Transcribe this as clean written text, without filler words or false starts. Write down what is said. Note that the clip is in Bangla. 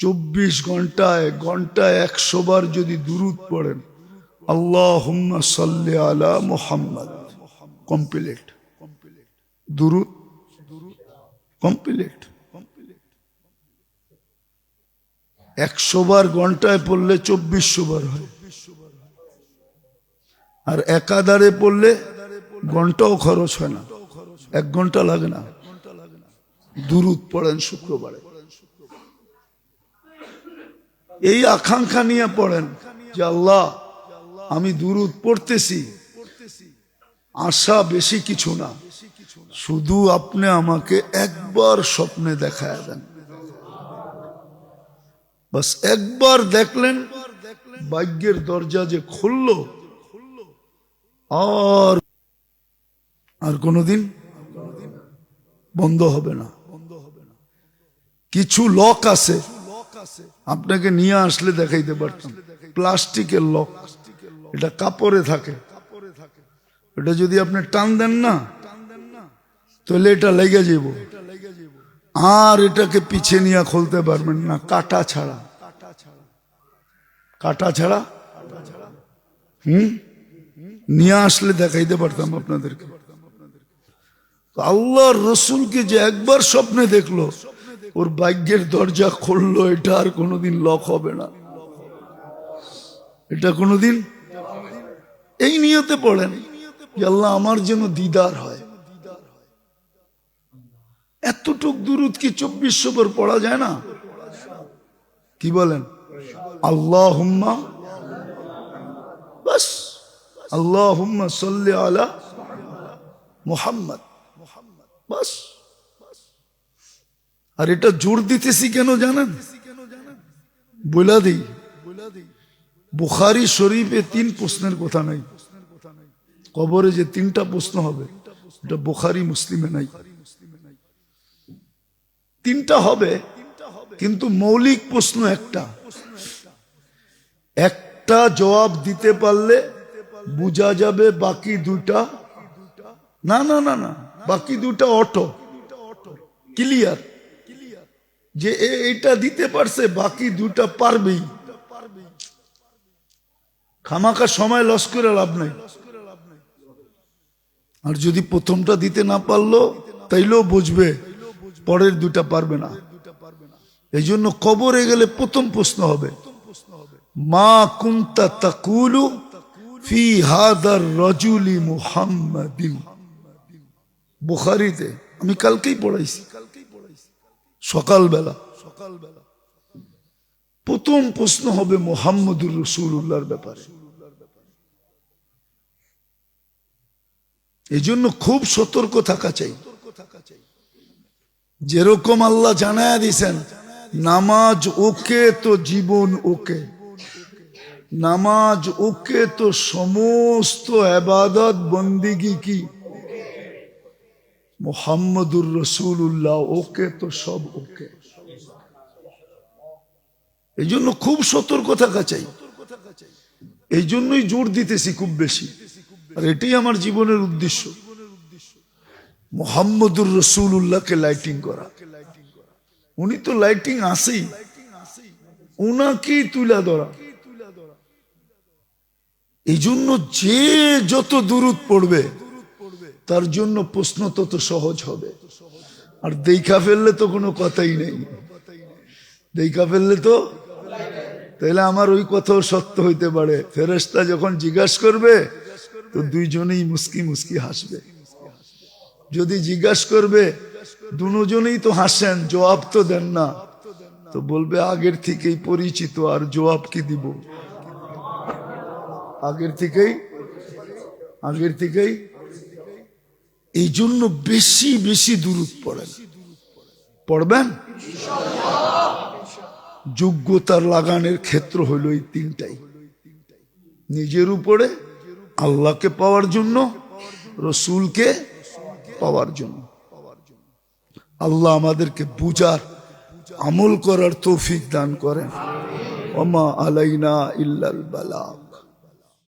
24 ঘন্টায় 100 বার যদি দুরূদ পড়েন, আল্লাহুম্মা সাল্লি আলা মুহাম্মদ, কমপ্লিট দুরূদ, কমপ্লিট। 100 বার ঘন্টায় পড়লে 2400 বার হয়, আর একাধারে পড়লে ঘন্টাও খরচ হয় না, 1 ঘন্টা লাগে না। দুরূদ পড়েন শুক্রবারে, এই আকাঙ্ক্ষা নিয়ে পড়েন যে আল্লাহ আমি দুরূদ পড়তেছি, আশা বেশি কিছু না, শুধু আপনি আমাকে একবার স্বপ্নে দেখায় দেন। বাস একবার দেখলেন, ভাগ্যের দরজা যে খুলল, আর কোনোদিন বন্ধ হবে না। কিছু লক আছে, আপনাকে নিয়ে আসলে দেখাইতে পারতাম, প্লাস্টিকের লক, এটা কাপড়ে থাকে, এটা যদি আপনি টান দেন না তাহলে এটা লেগে যাব, আর এটাকে পিছে নিয়ে খুলতে পারবেন না কাটা ছাড়া। কাটা ছাড়া নিয়ে আসলে দেখাইতে পারতাম আপনাদেরকে। আল্লাহর রসুলকে যে একবার স্বপ্নে দেখলো, ওর ভাগ্যের দরজা খুললো, এটা আর কোনোদিন লক হবে না, এটা কোনোদিন। এই নিয়তে পড়েন যে আল্লাহ আমার যেন দিদার হয়। এতটুক দুরূদ কি 2400 বার পড়া যায় না? কি বলেন? আল্লাহুম্মা, বাস আল্লাহুম্মা সাল্লি আলা মুহাম্মদ, বাস। আর এটা জোর দিতেছি কেন জানেন? বলে দিই, বুখারী শরীফে 3 প্রশ্নের কথা নাই, কবরে যে 3টা প্রশ্ন হবে এটা বুখারী মুসলিমে নাই। 3টা হবে, কিন্তু মৌলিক প্রশ্ন একটা জবাব দিতে পারলে বোঝা যাবে বাকি 2টা না না না না, বাকি 2টা অটো ক্লিয়ার, যে এইটা দিতে পারছে, বাকি 2টা পারবেই। খামাখা সময় লস করে লাভ নাই। আর যদি প্রথমটা দিতে না পারলো তাইলেও বুঝবে পরের 2টা পারবে না। এই জন্য কবরে গেলে প্রথম প্রশ্ন হবে, মা কুনতা তাকুলু ফি হাদার রাজুলি মুহাম্মাদিন। বুখারীতে আমি কালকেই পড়াইছি, সকালবেলা প্রথম প্রশ্ন হবে মুহাম্মদুর রাসূলুল্লাহর ব্যাপারে। এই জন্য খুব সতর্ক থাকা চাই। যেরকম আল্লাহ জানায়া দিয়েছেন, নামাজ ওকে তো জীবন ওকে, নামাজ ওকে তো সমস্ত ইবাদত বন্দিগি কি, মুহাম্মদুর রাসূলুল্লাহ ওকে তো সব ওকে। এই জন্য খুব সতর্ক থাকা চাই। এই জন্যই জোর দিতেছি খুব বেশি, আর এটাই আমার জীবনের উদ্দেশ্য, মুহাম্মদুর রাসূলুল্লাহকে লাইটিং করা। উনি তো লাইটিং আসেই, উনাকেই তুলে ধরা। এই জন্য যে যত দুরূদ পড়বে তার জন্য প্রশ্ন তত সহজ হবে। আর দেখা ফেললে তো কোনো কথাই নেই, দেখা ফেললে তো, তাহলে আমার ওই কথাও সত্য হইতে পারে। ফেরেশতা যখন জিজ্ঞাসা করবে তো 2জনেই মুস্কি মুস্কি হাসবে। যদি জিজ্ঞাসা করবে, দুজনেই তো হাসেন, জবাব তো দেন না, তো বলবে আগের থেকেই পরিচিত, আর জবাব কি দিব? আগের থেকেই। এই জন্য বেশি বেশি দুরূদ পড়বেন। যোগ্যতার লাগানের ক্ষেত্র হলো এই 3টাই, নিজের উপরে, আল্লাহকে পাওয়ার জন্য, রসুলকে পাওয়ার জন্য। আল্লাহ আমাদেরকে বুঝার, আমল করার তৌফিক দান করেন। ওমা আলাইনা ইল্লাল বালাগ।